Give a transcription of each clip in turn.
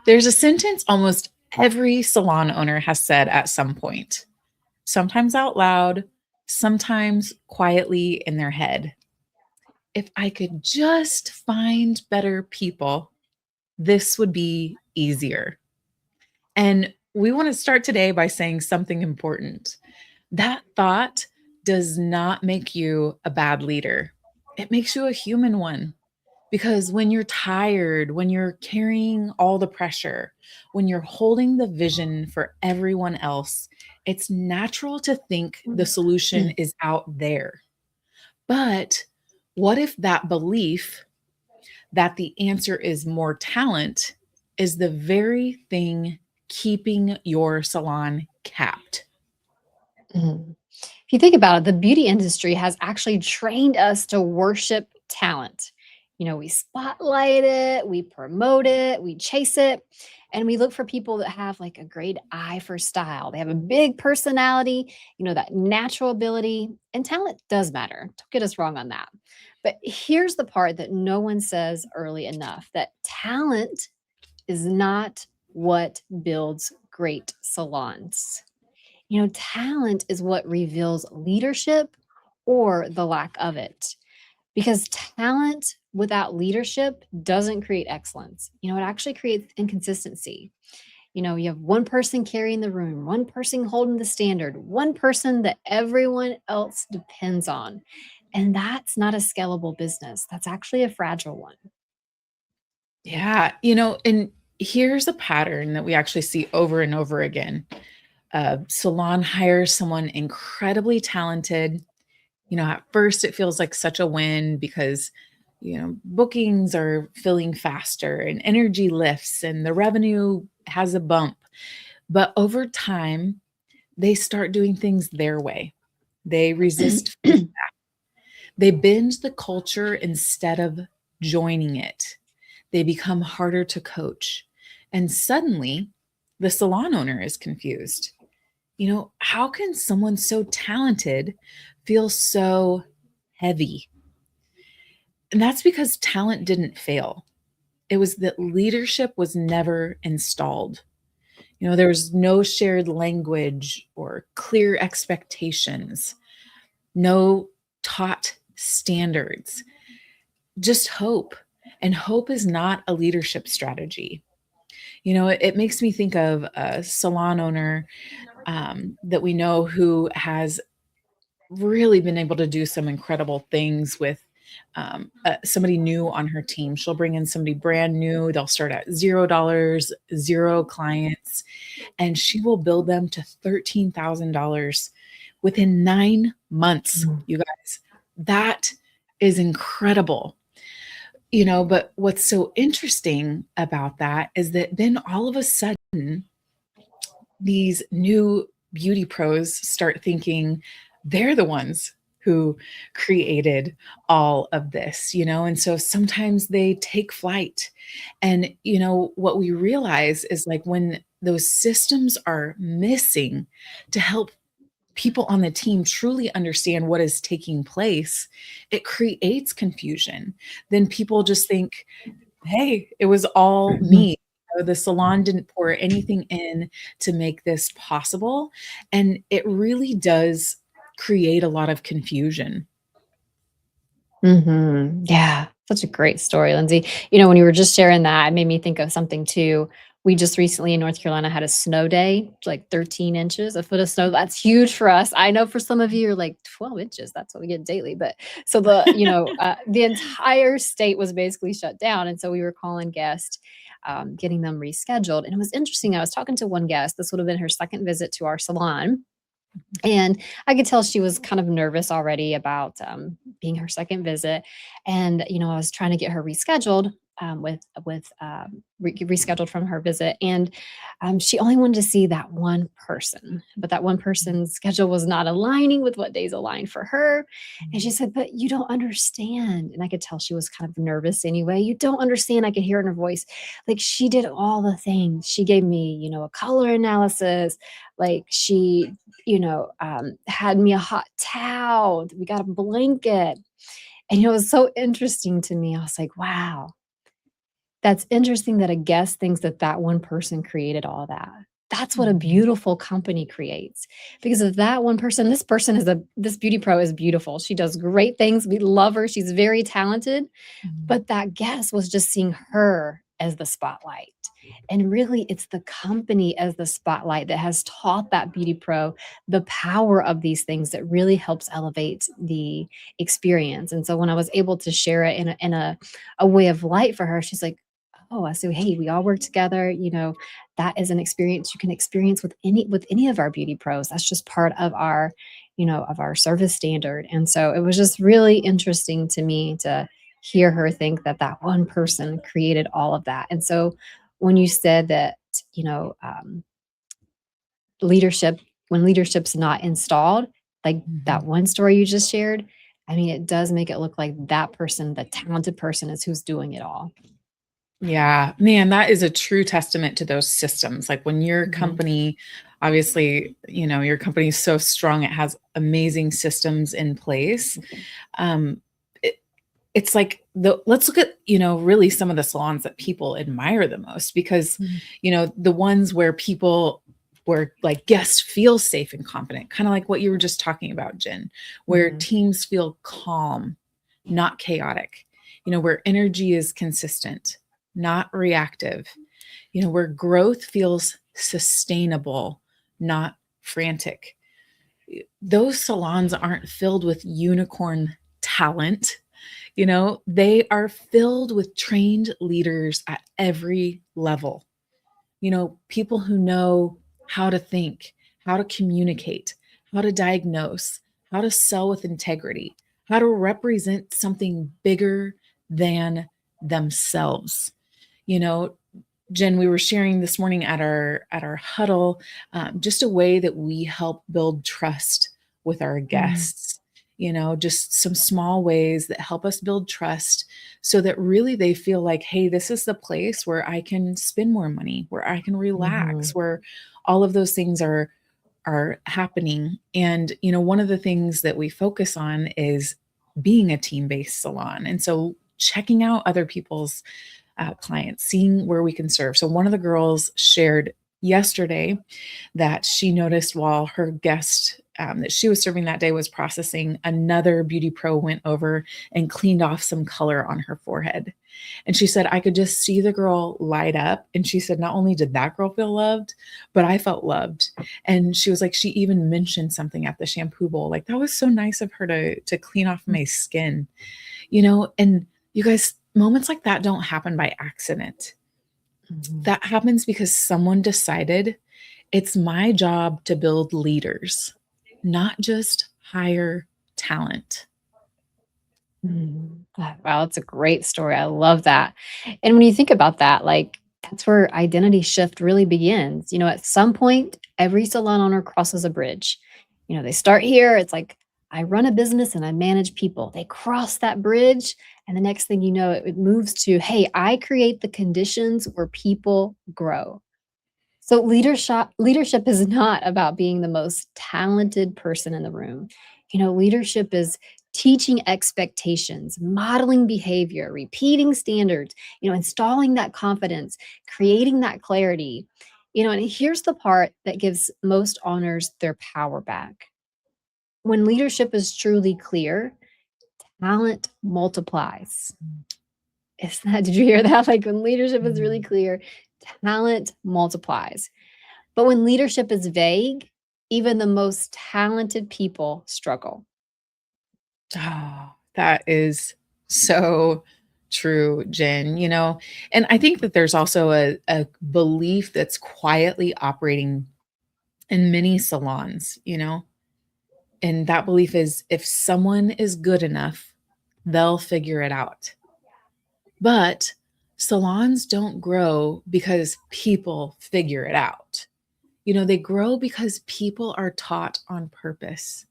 There's a sentence almost every salon owner has said at some point, sometimes out loud, sometimes quietly in their head. If I could just find better people, this would be easier. And we want to start today by saying something important. That thought does not make you a bad leader, it makes you a human one. Because when you're tired, when you're carrying all the pressure, when you're holding the vision for everyone else, it's natural to think the solution is out there. But what if that belief that the answer is more talent is the very thing keeping your salon capped? Mhm. If you think about it, the beauty industry has actually trained us to worship talent. We spotlight it, we promote it, we chase it, and we look for people that have like a great eye for style. They have a big personality, that natural ability, and talent does matter. Don't get us wrong on that. But here's the part that no one says early enough, that talent is not what builds great salons. Talent is what reveals leadership or the lack of it. Because talent without leadership doesn't create excellence. It actually creates inconsistency. You have one person carrying the room, one person holding the standard, one person that everyone else depends on. And that's not a scalable business. That's actually a fragile one. Yeah, and here's a pattern that we actually see over and over again. A salon hires someone incredibly talented. At first it feels like such a win because, bookings are filling faster and energy lifts and the revenue has a bump. But over time, they start doing things their way. They resist feedback. They bend the culture instead of joining it. They become harder to coach. And suddenly, the salon owner is confused. How can someone so talented feel so heavy? And that's because talent didn't fail. It was that leadership was never installed. There was no shared language or clear expectations, no taught standards, just hope. And hope is not a leadership strategy. It makes me think of a salon owner that we know who has really been able to do some incredible things with somebody new on her team. She'll bring in somebody brand new. They'll start at $0, zero clients, and she will build them to $13,000 within 9 months. Mm. You guys, that is incredible. But what's so interesting about that is that then all of a sudden, these new beauty pros start thinking they're the ones who created all of this, and so sometimes they take flight. And, what we realize is like when those systems are missing to help people on the team truly understand what is taking place, it creates confusion. Then people just think, hey, it was all Mhm. me. The salon didn't pour anything in to make this possible. And it really does create a lot of confusion. Yeah, such a great story, Lindsay. When you were just sharing that, it made me think of something too. We just recently in North Carolina had a snow day, like 13 inches, a foot of snow. That's huge for us. I know for some of you, you're like 12 inches. That's what we get daily. But so the entire state was basically shut down. And so we were calling guests, getting them rescheduled. And it was interesting. I was talking to one guest. This would have been her second visit to our salon, and I could tell she was kind of nervous already about being her second visit. And I was trying to get her rescheduled, rescheduled from her visit, and she only wanted to see that one person, but that one person's schedule was not aligning with what days aligned for her. And she said, "But you don't understand." And I could tell she was kind of nervous anyway. "You don't understand." I could hear it in her voice. Like, she did all the things. She gave me, a color analysis. Like, she had me a hot towel. We got a blanket. And it was so interesting to me. I was like, wow, That's interesting that a guest thinks that that one person created all that. That's what a Mhm. beautiful company creates. Because of that one person, this beauty pro is beautiful. She does great things. We love her. She's very talented. Mhm. But that guest was just seeing her as the spotlight. And really, it's the company as the spotlight that has taught that beauty pro the power of these things that really helps elevate the experience. And so when I was able to share it in a way of light for her, she's like, oh, I said, hey, we all work together. That is an experience you can experience with any of our beauty pros. That's just part of our service standard. And so it was just really interesting to me to hear her think that that one person created all of that. And so when you said that, you know, um, leadership, when leadership's not installed, like that Mhm. one story you just shared, I mean, it does make it look like that person, the talented person, is who's doing it all. Yeah, man, that is a true testament to those systems. Like when your Mhm, company, obviously, your company is so strong, it has amazing systems in place. Um, it, it's like let's look at, really some of the salons that people admire the most because, mhm, the ones where like guests feel safe and confident, kind of like what you were just talking about, Jen, where mhm, teams feel calm, not chaotic, where energy is consistent, not reactive, where growth feels sustainable, not frantic. Those salons aren't filled with unicorn talent. They are filled with trained leaders at every level. People who know how to think, how to communicate, how to diagnose, how to sell with integrity, how to represent something bigger than themselves. You know, Jen, we were sharing this morning at our huddle, just a way that we help build trust with our mhm, guests. Just some small ways that help us build trust so that really they feel like, hey, this is the place where I can spend more money, where I can mhm, relax, where all of those things are happening. And one of the things that we focus on is being a team-based salon. And so checking out other people's clients, seeing where we can serve. So one of the girls shared yesterday that she noticed while her guest that she was serving that day was processing, another beauty pro went over and cleaned off some color on her forehead. And she said, I could just see the girl light up. And she said, not only did that girl feel loved, but I felt loved. And she was like, she even mentioned something at the shampoo bowl. Like, that was so nice of her to clean off my skin, and you guys, moments like that don't happen by accident. mhm, That happens because someone decided it's my job to build leaders, not just hire talent. Wow, that's a great story. I love that. And when you think about that, like that's where identity shift really begins. At some point, every salon owner crosses a bridge. They start here. It's like, I run a business and I manage people. They cross that bridge. And the next thing you know, it moves to, hey, I create the conditions where people grow. So leadership is not about being the most talented person in the room. Leadership is teaching expectations, modeling behavior, repeating standards, installing that confidence, creating that clarity. And here's the part that gives most owners their power back. When leadership is truly clear, talent multiplies. Did you hear that? Like when leadership is really Mm. clear, talent multiplies. But when leadership is vague, even the most talented people struggle. Oh, that is so true, Jen. And I think that there's also a belief that's quietly operating in many salons, and that belief is if someone is good enough, they'll figure it out. But salons don't grow because people figure it out. They grow because people are taught on purpose.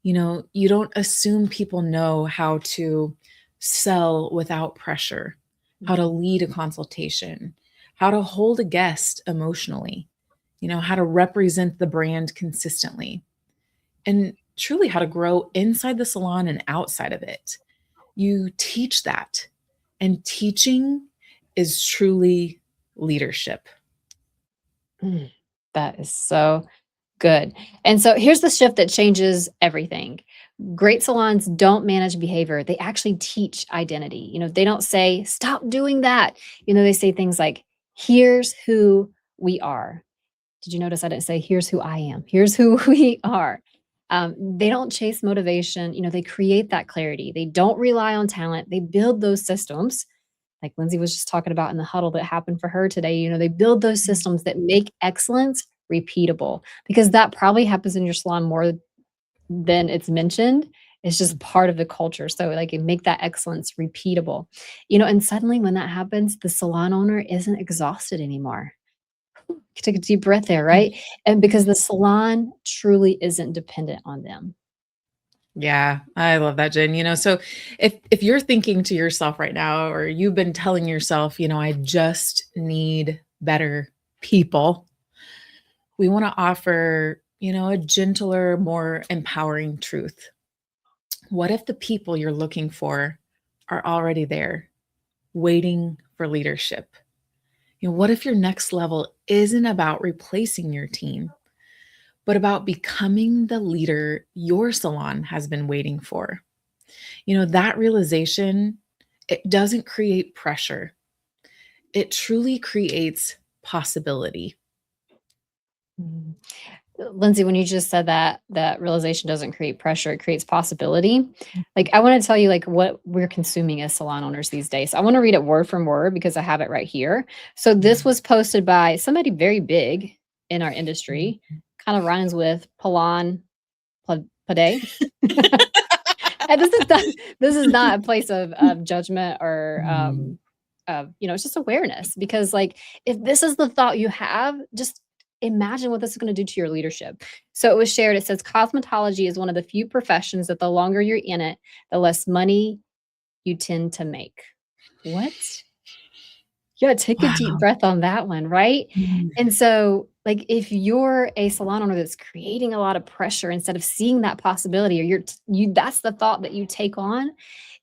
You don't assume people know how to sell without pressure, how to Mhm, lead a consultation, how to hold a guest emotionally, how to represent the brand consistently, and truly how to grow inside the salon and outside of it. You teach that. And teaching is truly leadership. Mm, that is so good. And so here's the shift that changes everything. Great salons don't manage behavior. They actually teach identity. They don't say, stop doing that. They say things like, here's who we are. Did you notice I didn't say, here's who I am? Here's who we are. They don't chase motivation. They create that clarity. They don't rely on talent. They build those systems like Lindsay was just talking about in the huddle that happened for her today. They build those systems that make excellence repeatable because that probably happens in your salon more than it's mentioned. It's just part of the culture. So like it make that excellence repeatable. And suddenly when that happens, the salon owner isn't exhausted anymore. Take a deep breath there, right? And because the salon truly isn't dependent on them. Yeah, I love that, Jen. So if you're thinking to yourself right now, or you've been telling yourself, I just need better people, we want to offer, a gentler, more empowering truth. What if the people you're looking for are already there, waiting for leadership? What if your next level isn't about replacing your team, but about becoming the leader your salon has been waiting for? That realization, it doesn't create pressure. It truly creates possibility. Mhm. Lindsay, when you just said that realization doesn't create pressure, it creates possibility. Like I want to tell you like what we're consuming as salon owners these days. I want to read it word from word because I have it right here. So this was posted by somebody very big in our industry. Kind of rhymes with Palan Pade. And this is not a place of judgment or Mm. it's just awareness because like if this is the thought you have, just imagine what this is going to do to your leadership. So it was shared. It says cosmetology is one of the few professions that the longer you're in it, the less money you tend to make. What? Yeah, take a deep Wow. breath on that one, right? Mm. And so, like, if you're a salon owner that's creating a lot of pressure instead of seeing that possibility, or that's the thought that you take on,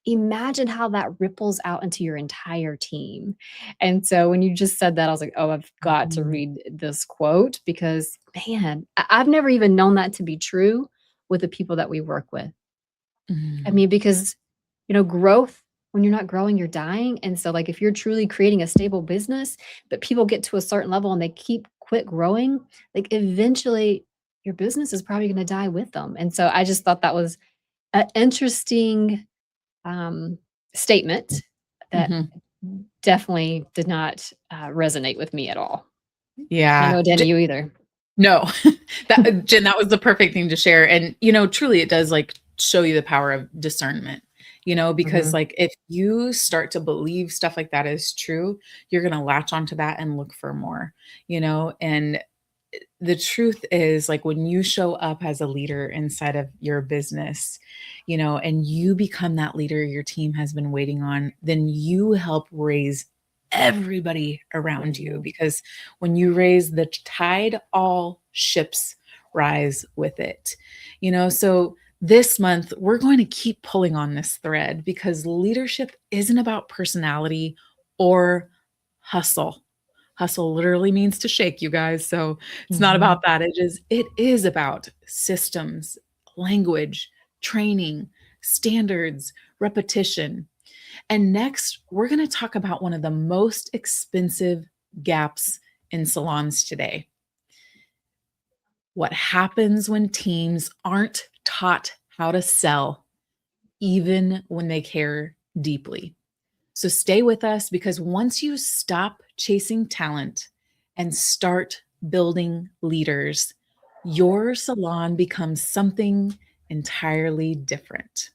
imagine how that ripples out into your entire team. And so when you just said that, I was like, oh, I've got to Mm. read this quote because, man, I've never even known that to be true with the people that we work with. I Mm. mean, because, growth, when you're not growing, you're dying. And so, like, if you're truly creating a stable business, but people get to a certain level and they quit growing, like, eventually your business is probably going to die with them. And so I just thought that was an interesting um, statement that Mhm. definitely did not resonate with me at all. I know Yeah. it didn't you either. No, that Jen, that was the perfect thing to share. And, truly it does like show you the power of discernment, because Mhm. like if you start to believe stuff like that is true, you're going to latch onto that and look for more, and the truth is like when you show up as a leader inside of your business, and you become that leader your team has been waiting on, then you help raise everybody around you, Mhm. because when you raise the tide, all ships rise with it. So this month we're going to keep pulling on this thread because leadership isn't about personality or hustle. Hustle literally means to shake, you guys. So it's not about Mhm. that. It is about systems, language, training, standards, repetition. And next, we're going to talk about one of the most expensive gaps in salons today. What happens when teams aren't taught how to sell, even when they care deeply. So stay with us because once you stop chasing talent and start building leaders, your salon becomes something entirely different.